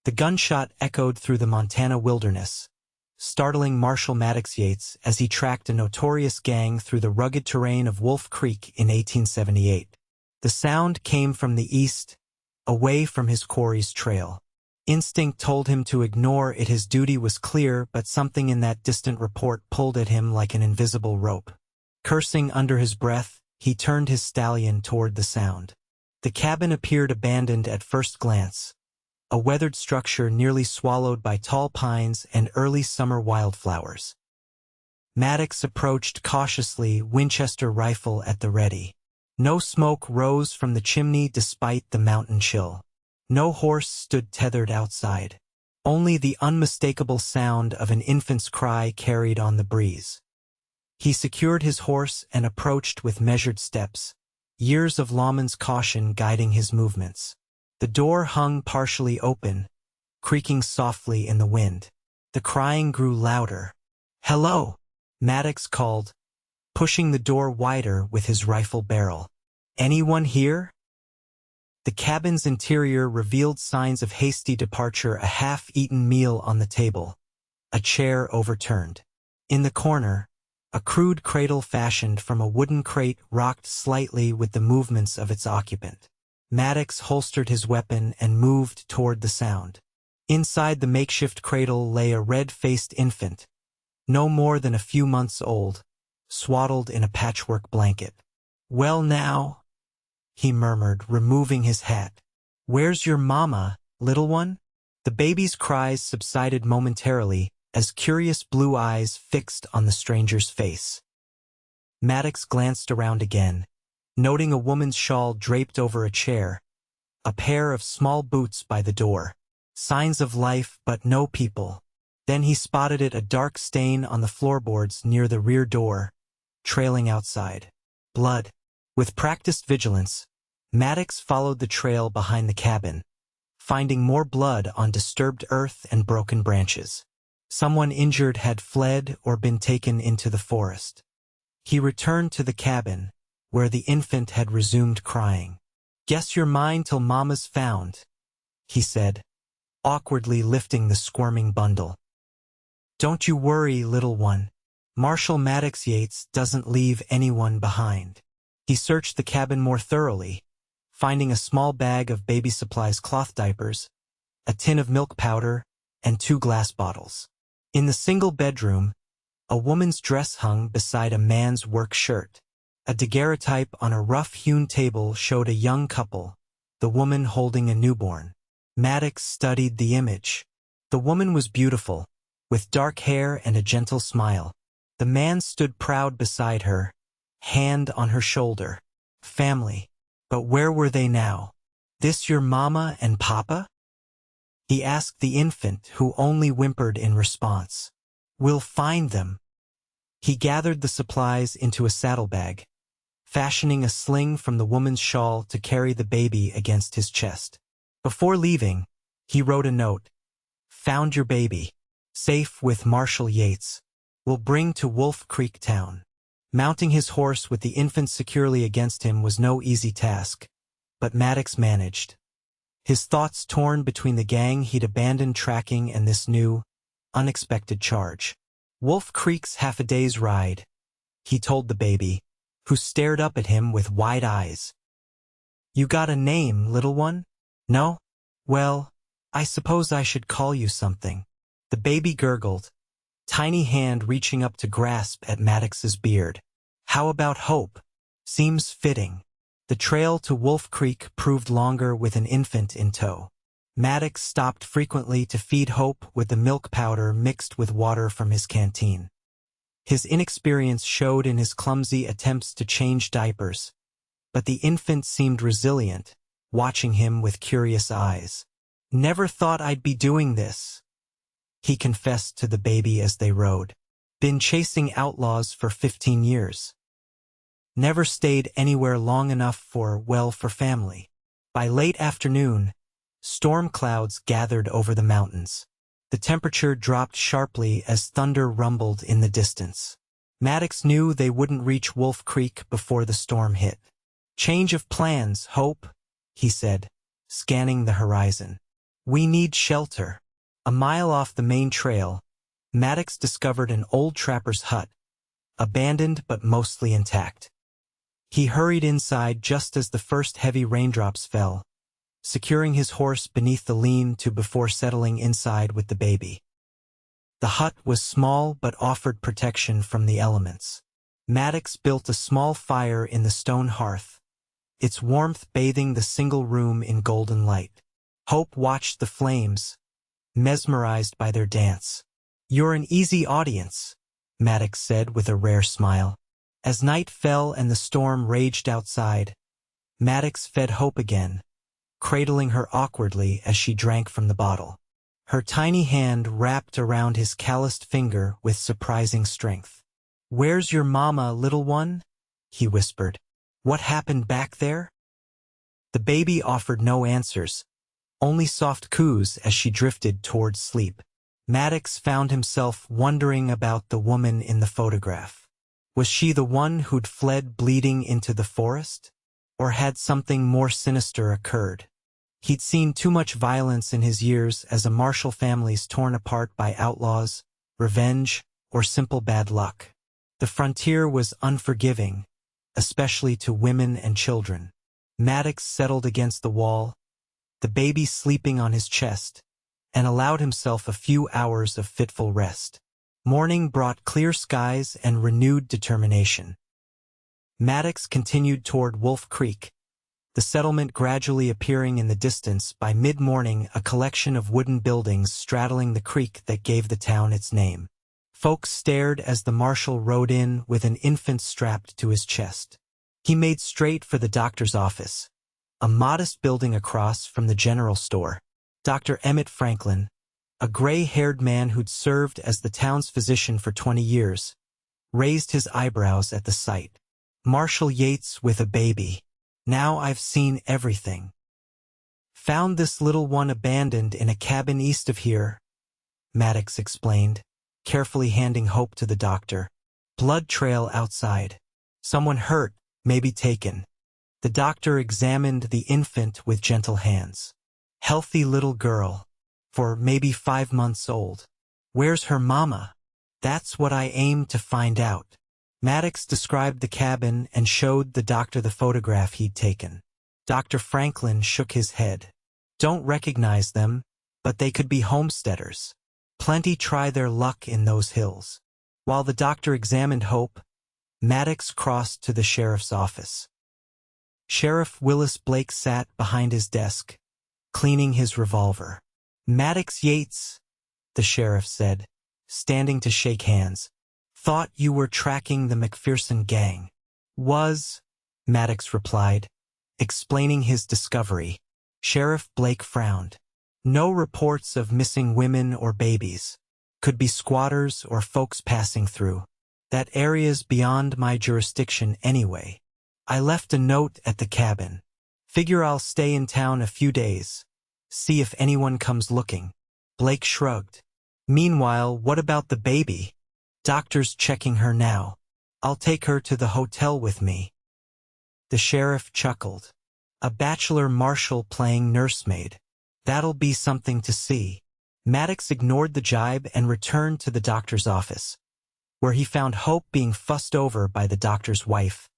The gunshot echoed through the Montana wilderness, startling Marshal Maddox Yates as he tracked a notorious gang through the rugged terrain of Wolf Creek in 1878. The sound came from the east, away from his quarry's trail. Instinct told him to ignore it. His duty was clear, but something in that distant report pulled at him like an invisible rope. Cursing under his breath, he turned his stallion toward the sound. The cabin appeared abandoned at first glance, a weathered structure nearly swallowed by tall pines and early summer wildflowers. Maddox approached cautiously, Winchester rifle at the ready. No smoke rose from the chimney despite the mountain chill. No horse stood tethered outside. Only the unmistakable sound of an infant's cry carried on the breeze. He secured his horse and approached with measured steps, years of lawman's caution guiding his movements. The door hung partially open, creaking softly in the wind. The crying grew louder. "Hello!" Maddox called, pushing the door wider with his rifle barrel. "Anyone here?" The cabin's interior revealed signs of hasty departure, a half-eaten meal on the table, a chair overturned. In the corner, a crude cradle fashioned from a wooden crate rocked slightly with the movements of its occupant. Maddox holstered his weapon and moved toward the sound. Inside the makeshift cradle lay a red-faced infant, no more than a few months old, swaddled in a patchwork blanket. "Well now," he murmured, removing his hat. "Where's your mama, little one?" The baby's cries subsided momentarily as curious blue eyes fixed on the stranger's face. Maddox glanced around again, noting a woman's shawl draped over a chair, a pair of small boots by the door. Signs of life, but no people. Then he spotted a dark stain on the floorboards near the rear door, trailing outside. Blood. With practiced vigilance, Maddox followed the trail behind the cabin, finding more blood on disturbed earth and broken branches. Someone injured had fled or been taken into the forest. He returned to the cabin, where the infant had resumed crying. "Guess you're mine till Mama's found," he said, awkwardly lifting the squirming bundle. "Don't you worry, little one. Marshal Maddox Yates doesn't leave anyone behind." He searched the cabin more thoroughly, finding a small bag of baby supplies, cloth diapers, a tin of milk powder, and 2 glass bottles. In the single bedroom, a woman's dress hung beside a man's work shirt. A daguerreotype on a rough-hewn table showed a young couple, the woman holding a newborn. Maddox studied the image. The woman was beautiful, with dark hair and a gentle smile. The man stood proud beside her, hand on her shoulder. Family. But where were they now? "This your mama and papa?" he asked the infant, who only whimpered in response. "We'll find them." He gathered the supplies into a saddlebag, fashioning a sling from the woman's shawl to carry the baby against his chest. Before leaving, he wrote a note. "Found your baby. Safe with Marshal Yates. Will bring to Wolf Creek town." Mounting his horse with the infant securely against him was no easy task, but Maddox managed. His thoughts torn between the gang he'd abandoned tracking and this new, unexpected charge. "Wolf Creek's half a day's ride," he told the baby, who stared up at him with wide eyes. "You got a name, little one? No? Well, I suppose I should call you something." The baby gurgled, tiny hand reaching up to grasp at Maddox's beard. "How about Hope? Seems fitting." The trail to Wolf Creek proved longer with an infant in tow. Maddox stopped frequently to feed Hope with the milk powder mixed with water from his canteen. His inexperience showed in his clumsy attempts to change diapers, but the infant seemed resilient, watching him with curious eyes. "Never thought I'd be doing this," he confessed to the baby as they rode. "Been chasing outlaws for 15 years. Never stayed anywhere long enough for family." By late afternoon, storm clouds gathered over the mountains. The temperature dropped sharply as thunder rumbled in the distance. Maddox knew they wouldn't reach Wolf Creek before the storm hit. "Change of plans, Hope," he said, scanning the horizon. We need shelter. A mile off the main trail, Maddox discovered an old trapper's hut, abandoned but mostly intact. He hurried inside just as the first heavy raindrops fell, securing his horse beneath the lean-to before settling inside with the baby. The hut was small but offered protection from the elements. Maddox built a small fire in the stone hearth, its warmth bathing the single room in golden light. Hope watched the flames, mesmerized by their dance. "You're an easy audience," Maddox said with a rare smile. As night fell and the storm raged outside, Maddox fed Hope again, cradling her awkwardly as she drank from the bottle. Her tiny hand wrapped around his calloused finger with surprising strength. "Where's your mama, little one?" he whispered. "What happened back there?" The baby offered no answers, only soft coos as she drifted towards sleep. Maddox found himself wondering about the woman in the photograph. Was she the one who'd fled bleeding into the forest? Or had something more sinister occurred? He'd seen too much violence in his years as a Marshal family's torn apart by outlaws, revenge, or simple bad luck. The frontier was unforgiving, especially to women and children. Maddox settled against the wall, the baby sleeping on his chest, and allowed himself a few hours of fitful rest. Morning brought clear skies and renewed determination. Maddox continued toward Wolf Creek, the settlement gradually appearing in the distance. By mid-morning, a collection of wooden buildings straddling the creek that gave the town its name. Folks stared as the marshal rode in with an infant strapped to his chest. He made straight for the doctor's office, a modest building across from the general store. Dr. Emmett Franklin, a gray-haired man who'd served as the town's physician for 20 years, raised his eyebrows at the sight. "Marshal Yates with a baby. Now I've seen everything. Found this little one abandoned in a cabin east of here," Maddox explained, carefully handing Hope to the doctor. "Blood trail outside. Someone hurt, maybe taken." The doctor examined the infant with gentle hands. "Healthy little girl, for maybe 5 months old. Where's her mama?" "That's what I aim to find out." Maddox described the cabin and showed the doctor the photograph he'd taken. Dr. Franklin shook his head. "Don't recognize them, but they could be homesteaders. Plenty try their luck in those hills." While the doctor examined Hope, Maddox crossed to the sheriff's office. Sheriff Willis Blake sat behind his desk, cleaning his revolver. "Maddox Yates," the sheriff said, standing to shake hands. "Thought you were tracking the McPherson gang." "Was," Maddox replied, explaining his discovery. Sheriff Blake frowned. "No reports of missing women or babies. Could be squatters or folks passing through. That area's beyond my jurisdiction anyway. I left a note at the cabin. Figure I'll stay in town a few days. See if anyone comes looking." Blake shrugged. "Meanwhile, what about the baby?" "Doctor's checking her now. I'll take her to the hotel with me." The sheriff chuckled. "A bachelor marshal playing nursemaid. That'll be something to see." Maddox ignored the jibe and returned to the doctor's office, where he found Hope being fussed over by the doctor's wife,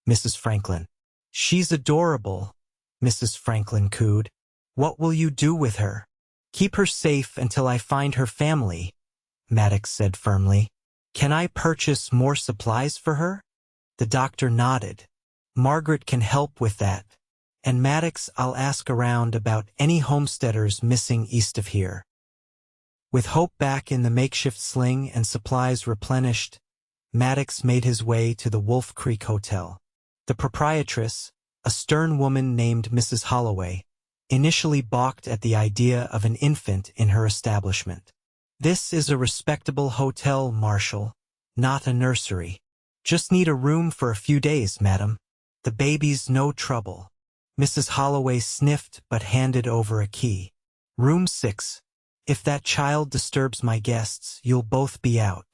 Mrs. Franklin. "She's adorable," Mrs. Franklin cooed. "What will you do with her?" "Keep her safe until I find her family," Maddox said firmly. "Can I purchase more supplies for her?" The doctor nodded. "Margaret can help with that. And Maddox, I'll ask around about any homesteaders missing east of here." With Hope back in the makeshift sling and supplies replenished, Maddox made his way to the Wolf Creek Hotel. The proprietress, a stern woman named Mrs. Holloway, initially balked at the idea of an infant in her establishment. "This is a respectable hotel, Marshal, not a nursery. Just need a room for a few days, madam. The baby's no trouble." Mrs. Holloway sniffed but handed over a key. "Room 6. If that child disturbs my guests, you'll both be out."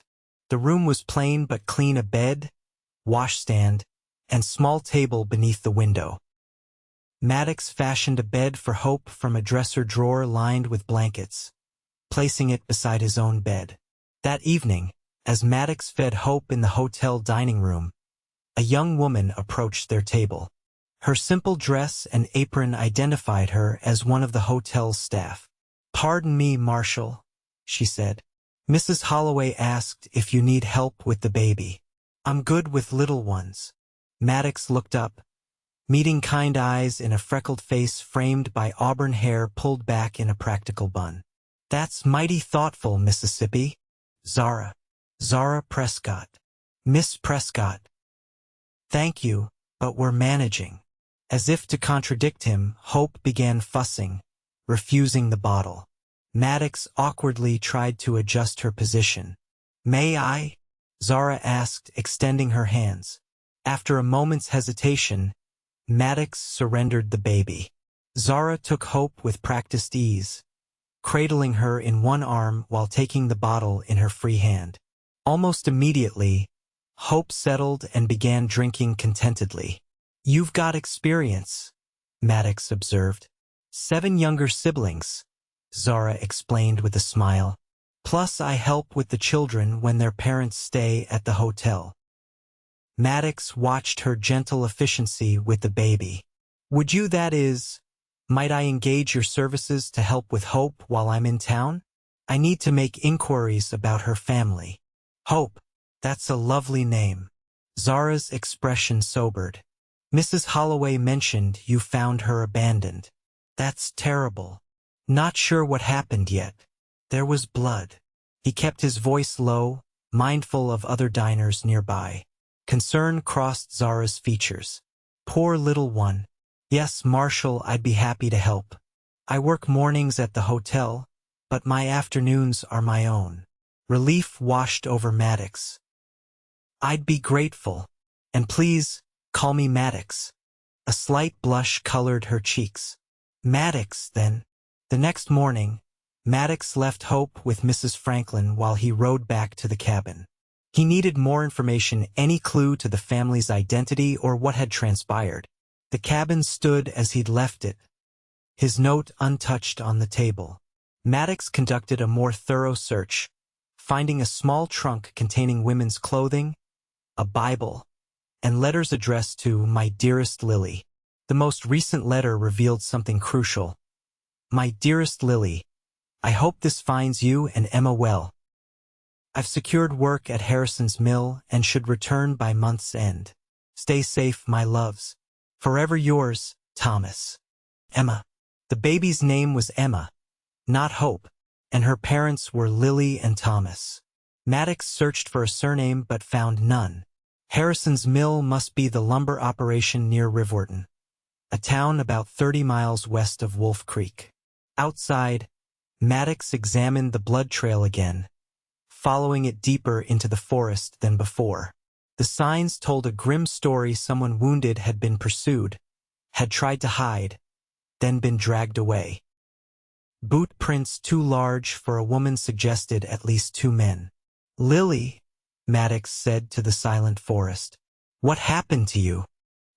The room was plain but clean: a bed, washstand, and small table beneath the window. Maddox fashioned a bed for Hope from a dresser drawer lined with blankets, placing it beside his own bed. That evening, as Maddox fed Hope in the hotel dining room, a young woman approached their table. Her simple dress and apron identified her as one of the hotel's staff. "Pardon me, Marshal," she said. "Mrs. Holloway asked if you need help with the baby." "I'm good with little ones." Maddox looked up, meeting kind eyes in a freckled face framed by auburn hair pulled back in a practical bun. "That's mighty thoughtful, Mississippi." Zara Prescott. "Miss Prescott." "Thank you, but we're managing." As if to contradict him, Hope began fussing, refusing the bottle. Maddox awkwardly tried to adjust her position. "May I?" Zara asked, extending her hands. After a moment's hesitation, Maddox surrendered the baby. Zara took Hope with practiced ease, cradling her in one arm while taking the bottle in her free hand. Almost immediately, Hope settled and began drinking contentedly. "You've got experience," Maddox observed. "7 younger siblings," Zara explained with a smile. "Plus I help with the children when their parents stay at the hotel." Maddox watched her gentle efficiency with the baby. "Would you, that is, might I engage your services to help with Hope while I'm in town? I need to make inquiries about her family." "Hope, that's a lovely name." Zara's expression sobered. "Mrs. Holloway mentioned you found her abandoned." "That's terrible. Not sure what happened yet. There was blood." He kept his voice low, mindful of other diners nearby. Concern crossed Zara's features. "Poor little one. Yes, Marshal, I'd be happy to help. I work mornings at the hotel, but my afternoons are my own." Relief washed over Maddox. "I'd be grateful. And please, call me Maddox." A slight blush colored her cheeks. "Maddox, then." The next morning, Maddox left Hope with Mrs. Franklin while he rode back to the cabin. He needed more information, any clue to the family's identity or what had transpired. The cabin stood as he'd left it, his note untouched on the table. Maddox conducted a more thorough search, finding a small trunk containing women's clothing, a Bible, and letters addressed to "My dearest Lily." The most recent letter revealed something crucial. "My dearest Lily, I hope this finds you and Emma well. I've secured work at Harrison's Mill and should return by month's end. Stay safe, my loves. Forever yours, Thomas." Emma. The baby's name was Emma, not Hope, and her parents were Lily and Thomas. Maddox searched for a surname but found none. Harrison's Mill must be the lumber operation near Riverton, a town about 30 miles west of Wolf Creek. Outside, Maddox examined the blood trail again, following it deeper into the forest than before. The signs told a grim story. Someone wounded had been pursued, had tried to hide, then been dragged away. Boot prints too large for a woman suggested at least 2 men. "Lily," Maddox said to the silent forest, "what happened to you?"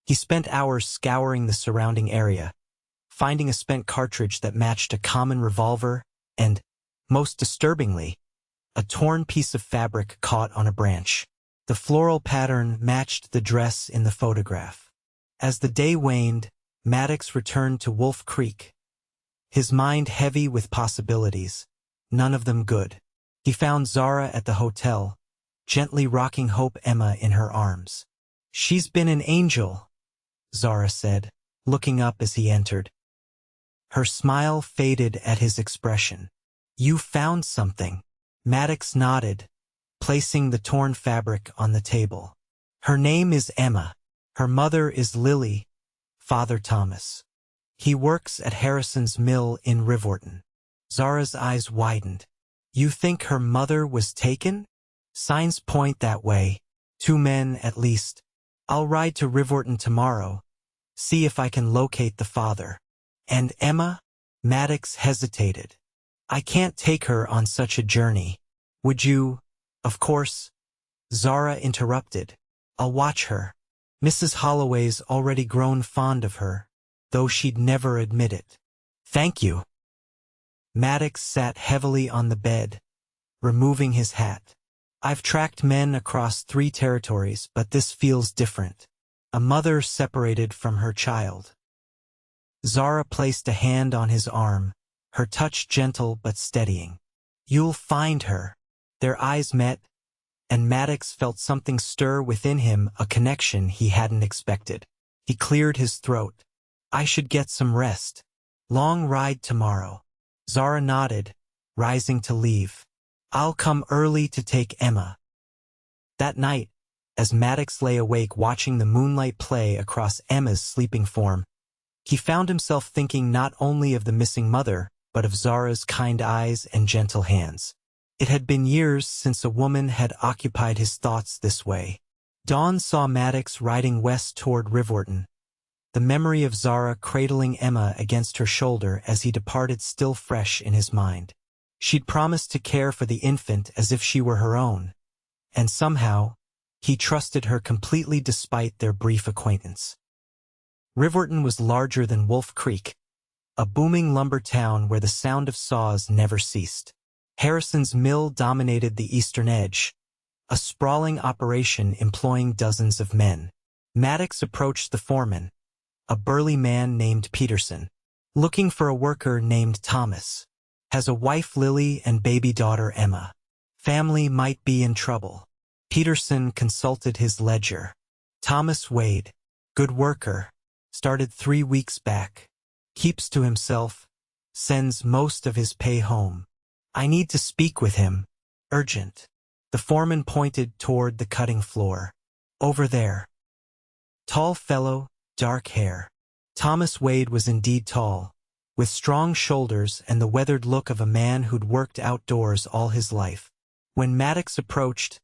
He spent hours scouring the surrounding area, finding a spent cartridge that matched a common revolver and, most disturbingly, a torn piece of fabric caught on a branch. The floral pattern matched the dress in the photograph. As the day waned, Maddox returned to Wolf Creek, his mind heavy with possibilities, none of them good. He found Zara at the hotel, gently rocking Hope Emma in her arms. "She's been an angel," Zara said, looking up as he entered. Her smile faded at his expression. "You found something." Maddox nodded, placing the torn fabric on the table. "Her name is Emma. Her mother is Lily, Father Thomas. He works at Harrison's Mill in Riverton." Zara's eyes widened. "You think her mother was taken?" "Signs point that way. 2 men at least. I'll ride to Riverton tomorrow, see if I can locate the father." "And Emma?" Maddox hesitated. "I can't take her on such a journey." "Would you?" "Of course," Zara interrupted. "I'll watch her. Mrs. Holloway's already grown fond of her." though she'd never admit it. Thank you. Maddox sat heavily on the bed, removing his hat. I've tracked men across 3 territories, but this feels different. A mother separated from her child. Zara placed a hand on his arm, her touch gentle but steadying. You'll find her. Their eyes met, and Maddox felt something stir within him, a connection he hadn't expected. He cleared his throat. I should get some rest. Long ride tomorrow. Zara nodded, rising to leave. I'll come early to take Emma. That night, as Maddox lay awake watching the moonlight play across Emma's sleeping form, he found himself thinking not only of the missing mother, but of Zara's kind eyes and gentle hands. It had been years since a woman had occupied his thoughts this way. Dawn saw Maddox riding west toward Riverton, the memory of Zara cradling Emma against her shoulder as he departed still fresh in his mind. She'd promised to care for the infant as if she were her own, and somehow, he trusted her completely despite their brief acquaintance. Riverton was larger than Wolf Creek, a booming lumber town where the sound of saws never ceased. Harrison's mill dominated the eastern edge, a sprawling operation employing dozens of men. Maddox approached the foreman, a burly man named Peterson, looking for a worker named Thomas. Has a wife Lily and baby daughter Emma. Family might be in trouble. Peterson consulted his ledger. Thomas Wade, good worker, started 3 weeks back. Keeps to himself, sends most of his pay home. I need to speak with him. Urgent. The foreman pointed toward the cutting floor. Over there. Tall fellow, dark hair. Thomas Wade was indeed tall, with strong shoulders and the weathered look of a man who'd worked outdoors all his life. When Maddox approached,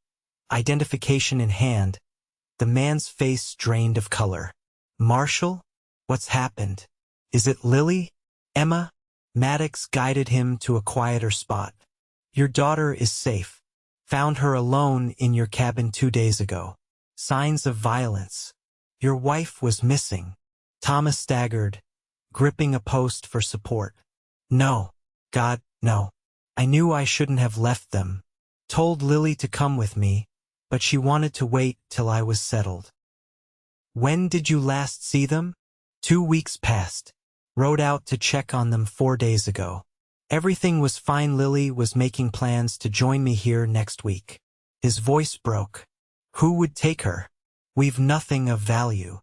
identification in hand, the man's face drained of color. Marshal? What's happened? Is it Lily? Emma? Maddox guided him to a quieter spot. Your daughter is safe. Found her alone in your cabin 2 days ago. Signs of violence. Your wife was missing. Thomas staggered, gripping a post for support. No. God, no. I knew I shouldn't have left them. Told Lily to come with me, but she wanted to wait till I was settled. When did you last see them? 2 weeks past. Rode out to check on them 4 days ago. Everything was fine. Lily was making plans to join me here next week. His voice broke. Who would take her? We've nothing of value.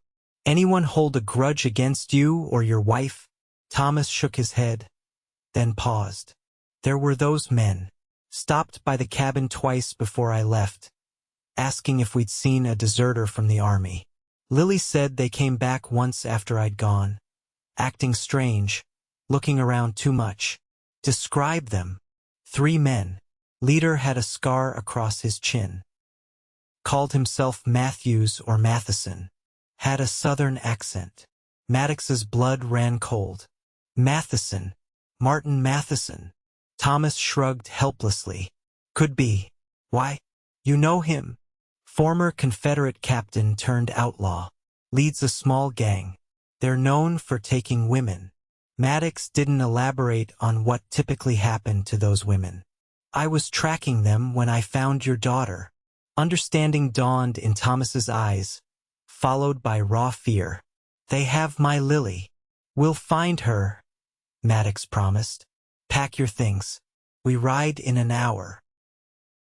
Anyone hold a grudge against you or your wife? Thomas shook his head, then paused. There were those men. Stopped by the cabin twice before I left, asking if we'd seen a deserter from the army. Lily said they came back once after I'd gone, acting strange, looking around too much. Describe them. 3 men. Leader had a scar across his chin. Called himself Matthews or Matheson. Had a southern accent. Maddox's blood ran cold. Matheson. Martin Matheson. Thomas shrugged helplessly. Could be. Why? You know him. Former Confederate captain turned outlaw. Leads a small gang. They're known for taking women. Maddox didn't elaborate on what typically happened to those women. I was tracking them when I found your daughter. Understanding dawned in Thomas's eyes, followed by raw fear. They have my Lily. We'll find her, Maddox promised. Pack your things. We ride in an hour.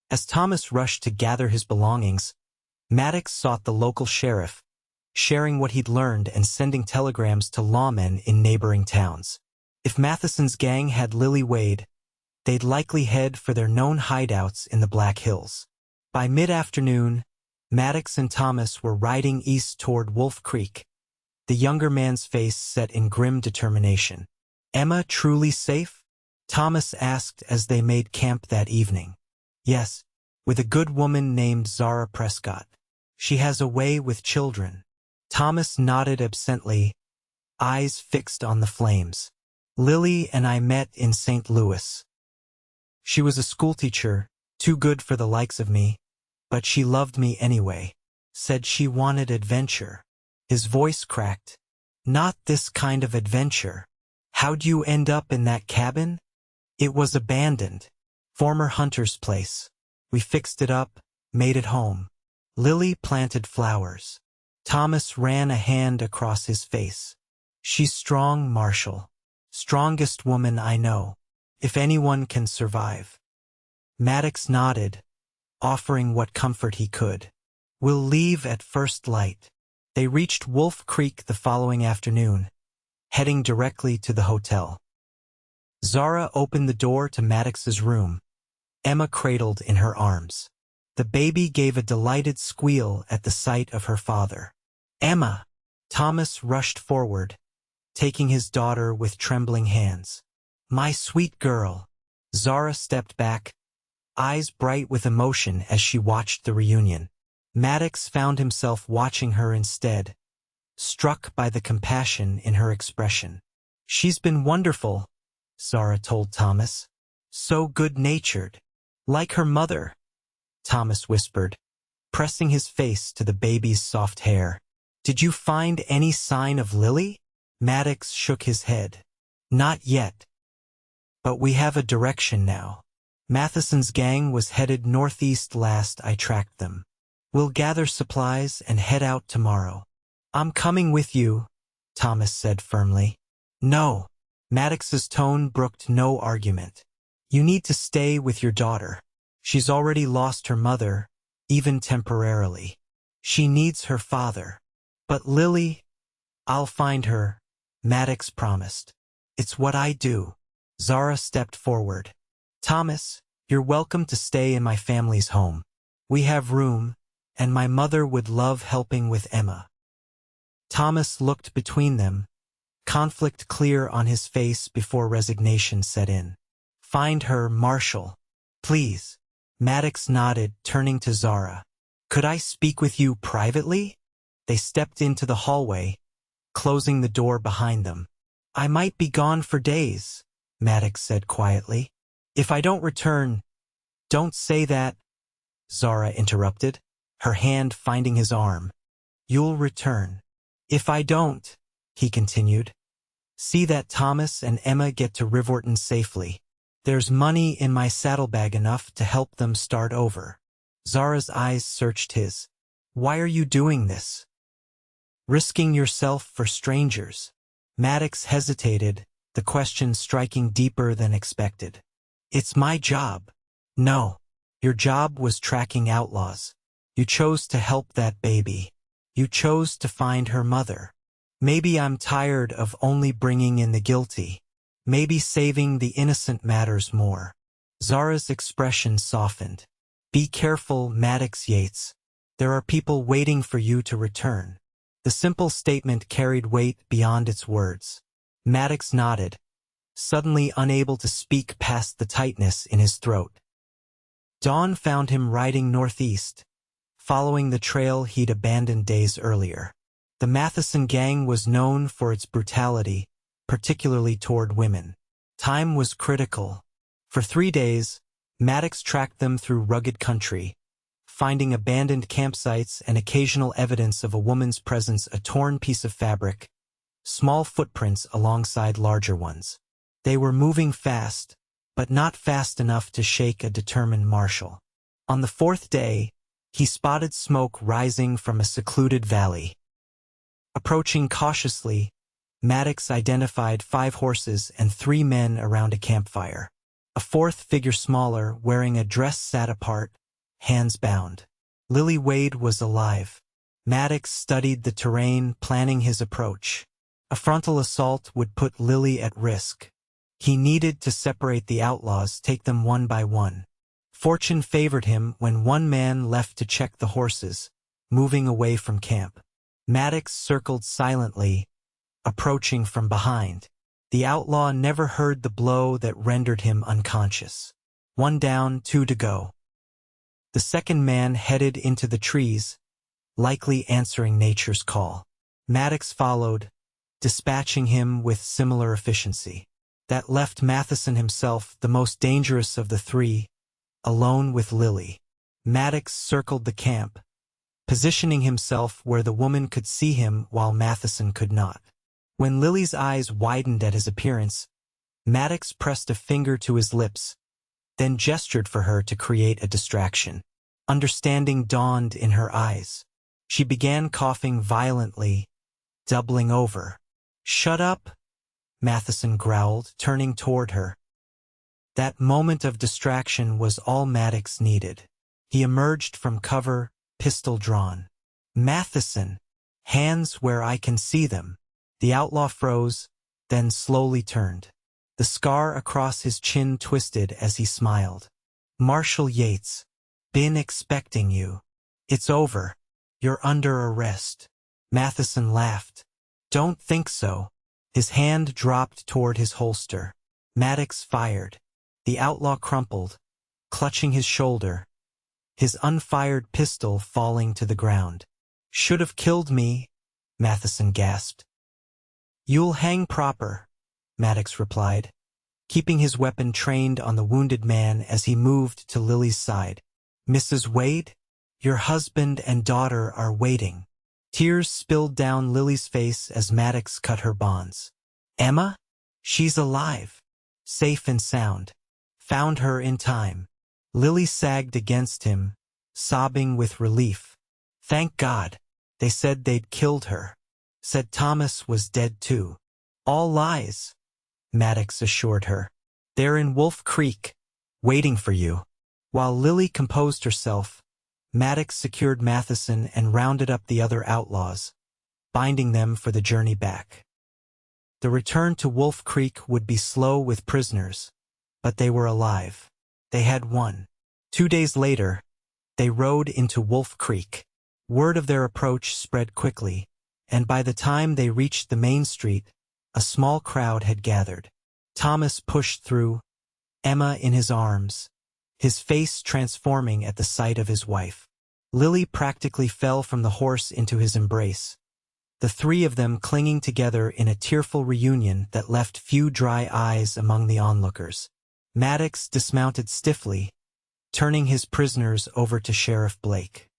As Thomas rushed to gather his belongings, Maddox sought the local sheriff, sharing what he'd learned and sending telegrams to lawmen in neighboring towns. If Matheson's gang had Lily Wade, they'd likely head for their known hideouts in the Black Hills. By mid-afternoon, Maddox and Thomas were riding east toward Wolf Creek, the younger man's face set in grim determination. Emma truly safe? Thomas asked as they made camp that evening. Yes, with a good woman named Zara Prescott. She has a way with children. Thomas nodded absently, eyes fixed on the flames. Lily and I met in St. Louis. She was a schoolteacher, too good for the likes of me, but she loved me anyway. Said she wanted adventure. His voice cracked. Not this kind of adventure. How'd you end up in that cabin? It was abandoned. Former hunter's place. We fixed it up, made it home. Lily planted flowers. Thomas ran a hand across his face. She's strong, Marshal. Strongest woman I know. If anyone can survive. Maddox nodded, offering what comfort he could. We'll leave at first light. They reached Wolf Creek the following afternoon, heading directly to the hotel. Zara opened the door to Maddox's room, Emma cradled in her arms. The baby gave a delighted squeal at the sight of her father. Emma! Thomas rushed forward, taking his daughter with trembling hands. My sweet girl! Zara stepped back, eyes bright with emotion as she watched the reunion. Maddox found himself watching her instead, struck by the compassion in her expression. She's been wonderful, Zara told Thomas. So good-natured. Like her mother, Thomas whispered, pressing his face to the baby's soft hair. Did you find any sign of Lily? Maddox shook his head. Not yet. But we have a direction now. Matheson's gang was headed northeast last I tracked them. We'll gather supplies and head out tomorrow. I'm coming with you, Thomas said firmly. No. Maddox's tone brooked no argument. You need to stay with your daughter. She's already lost her mother, even temporarily. She needs her father. But Lily, I'll find her, Maddox promised. It's what I do. Zara stepped forward. Thomas, you're welcome to stay in my family's home. We have room, and my mother would love helping with Emma. Thomas looked between them, conflict clear on his face before resignation set in. Find her, Marshal. Please. Maddox nodded, turning to Zara. Could I speak with you privately? They stepped into the hallway, closing the door behind them. I might be gone for days, Maddox said quietly. If I don't return, don't say that, Zara interrupted, her hand finding his arm. You'll return. If I don't, he continued, see that Thomas and Emma get to Riverton safely. There's money in my saddlebag enough to help them start over. Zara's eyes searched his. Why are you doing this? Risking yourself for strangers. Maddox hesitated, the question striking deeper than expected. It's my job. No. Your job was tracking outlaws. You chose to help that baby. You chose to find her mother. Maybe I'm tired of only bringing in the guilty. Maybe saving the innocent matters more. Zara's expression softened. Be careful, Maddox Yates. There are people waiting for you to return. The simple statement carried weight beyond its words. Maddox nodded, suddenly unable to speak past the tightness in his throat. Dawn found him riding northeast, following the trail he'd abandoned days earlier. The Matheson gang was known for its brutality, particularly toward women. Time was critical. For 3 days, Maddox tracked them through rugged country, finding abandoned campsites and occasional evidence of a woman's presence, a torn piece of fabric, small footprints alongside larger ones. They were moving fast, but not fast enough to shake a determined Marshal. On the 4th day, he spotted smoke rising from a secluded valley. Approaching cautiously, Maddox identified 5 horses and 3 men around a campfire. A 4th figure smaller, wearing a dress, sat apart, hands bound. Lily Wade was alive. Maddox studied the terrain, planning his approach. A frontal assault would put Lily at risk. He needed to separate the outlaws, take them one by one. Fortune favored him when one man left to check the horses, moving away from camp. Maddox circled silently, approaching from behind. The outlaw never heard the blow that rendered him unconscious. 1 down, 2 to go. The second man headed into the trees, likely answering nature's call. Maddox followed, dispatching him with similar efficiency. That left Matheson himself, the most dangerous of the 3, alone with Lily. Maddox circled the camp, positioning himself where the woman could see him while Matheson could not. When Lily's eyes widened at his appearance, Maddox pressed a finger to his lips, then gestured for her to create a distraction. Understanding dawned in her eyes. She began coughing violently, doubling over. "Shut up," Matheson growled, turning toward her. That moment of distraction was all Maddox needed. He emerged from cover, pistol drawn. "Matheson, hands where I can see them." The outlaw froze, then slowly turned. The scar across his chin twisted as he smiled. "Marshal Yates, been expecting you. It's over. You're under arrest." Matheson laughed. "Don't think so." His hand dropped toward his holster. Maddox fired. The outlaw crumpled, clutching his shoulder, his unfired pistol falling to the ground. "Should have killed me," Matheson gasped. "You'll hang proper," Maddox replied, keeping his weapon trained on the wounded man as he moved to Lily's side. "Mrs. Wade, your husband and daughter are waiting." Tears spilled down Lily's face as Maddox cut her bonds. "Emma? She's alive. Safe and sound. Found her in time." Lily sagged against him, sobbing with relief. "Thank God. They said they'd killed her. Said Thomas was dead too." "All lies," Maddox assured her. "They're in Wolf Creek, waiting for you." While Lily composed herself, Maddox secured Matheson and rounded up the other outlaws, binding them for the journey back. The return to Wolf Creek would be slow with prisoners, but they were alive. They had won. 2 days later, they rode into Wolf Creek. Word of their approach spread quickly, and by the time they reached the main street, a small crowd had gathered. Thomas pushed through, Emma in his arms, his face transforming at the sight of his wife. Lily practically fell from the horse into his embrace, the three of them clinging together in a tearful reunion that left few dry eyes among the onlookers. Maddox dismounted stiffly, turning his prisoners over to Sheriff Blake.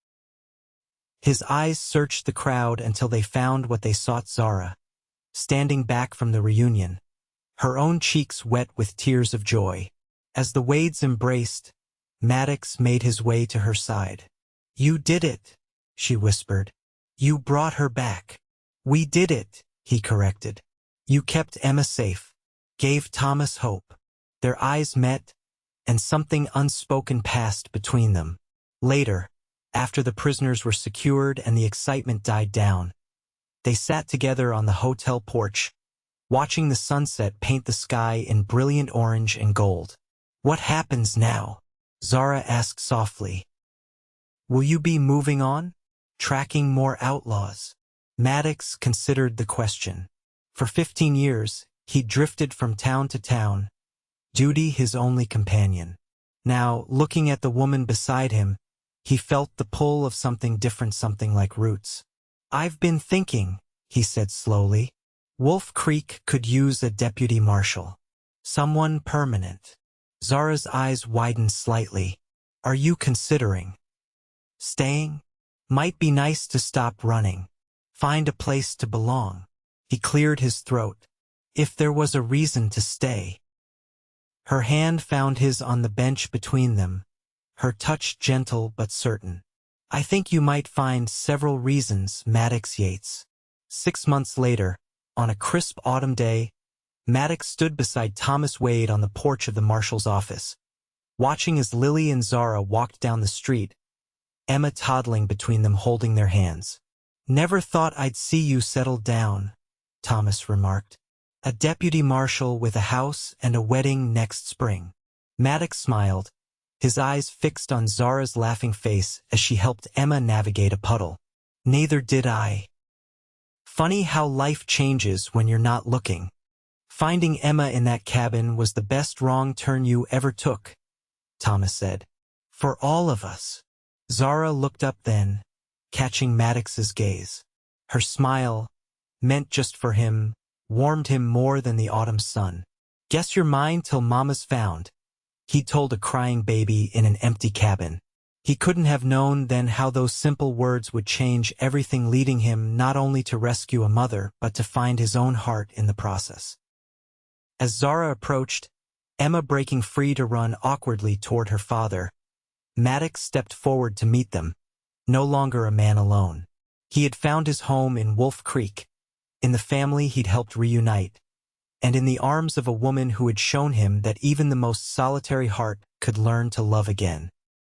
His eyes searched the crowd until they found what they sought: Zara, standing back from the reunion, her own cheeks wet with tears of joy. As the Wades embraced, Maddox made his way to her side. "You did it," she whispered. "You brought her back." "We did it," he corrected. "You kept Emma safe, gave Thomas hope." Their eyes met, and something unspoken passed between them. Later, after the prisoners were secured and the excitement died down, they sat together on the hotel porch, watching the sunset paint the sky in brilliant orange and gold. "What happens now?" Zara asked softly. "Will you be moving on? Tracking more outlaws?" Maddox considered the question. For 15 years, he drifted from town to town, duty his only companion. Now, looking at the woman beside him, he felt the pull of something different, something like roots. "I've been thinking," he said slowly. "Wolf Creek could use a deputy marshal. Someone permanent." Zara's eyes widened slightly. "Are you considering staying? Might be nice to stop running. Find a place to belong." He cleared his throat. "If there was a reason to stay." Her hand found his on the bench between them, her touch gentle but certain. "I think you might find several reasons, Maddox Yates." 6 months later, on a crisp autumn day, Maddox stood beside Thomas Wade on the porch of the marshal's office, watching as Lily and Zara walked down the street, Emma toddling between them holding their hands. "Never thought I'd see you settle down," Thomas remarked. "A deputy marshal with a house and a wedding next spring." Maddox smiled, his eyes fixed on Zara's laughing face as she helped Emma navigate a puddle. "Neither did I." "Funny how life changes when you're not looking. Finding Emma in that cabin was the best wrong turn you ever took," Thomas said. "For all of us." Zara looked up then, catching Maddox's gaze. Her smile, meant just for him, warmed him more than the autumn sun. "Guess you're mine till Mama's found," he told a crying baby in an empty cabin. He couldn't have known then how those simple words would change everything, leading him not only to rescue a mother, but to find his own heart in the process. As Zara approached, Emma breaking free to run awkwardly toward her father, Maddox stepped forward to meet them, no longer a man alone. He had found his home in Wolf Creek, in the family he'd helped reunite, and in the arms of a woman who had shown him that even the most solitary heart could learn to love again.